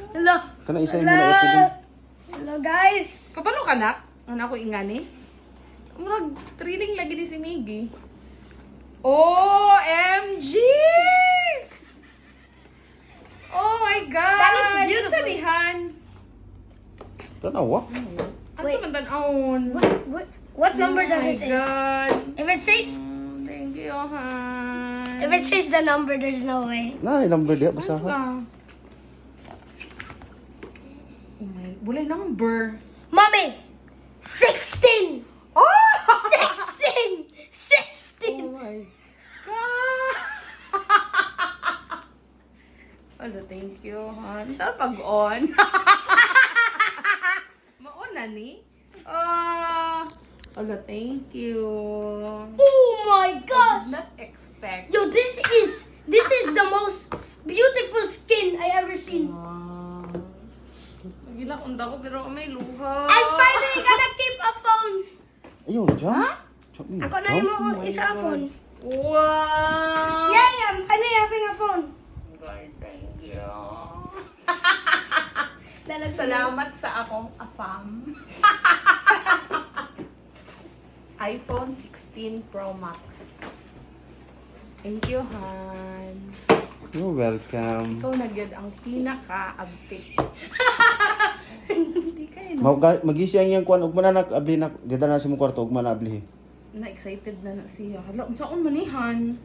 Hello. Kana isa mo na ipilin. Hello guys. Kapano ka nak? Ano ako ingani? Murag training lagi ni si Miggy. OMG! Oh my God! That looks beautiful. Sa nihan. Tanawa. Asa Wait. man tan-on? What number does Oh it my is? God. If it says Thank you, Han. if it says the number, there's no way. Na number dia basta. Asa? Oh my, bulay number. Mommy, 16. Oh! 16. 16. Oh my God! Hello, thank you, Han. Saan pag-on? Mauna ni? Hello, thank you. Oh my gosh. Did not expect. Yo, this is the most beautiful skin I ever seen. Nagila kong ko pero may luha. I'm finally gonna keep a phone. Ayun, jam. Jam. Ako na yung isa phone. Wow! Yay, I'm finally having a phone. Guys, thank you. Lalagyan. Salamat sa akong afam. iPhone 16 Pro Max. Thank you, Han. You're welcome. Ikaw na gyud ang pinaka-abtik. Hindi kayo Magisiyang yang kuan ug mananak abli na gida na sa mo kwarto ug manabli. na-excited na siya. Hala, unsaon manihan?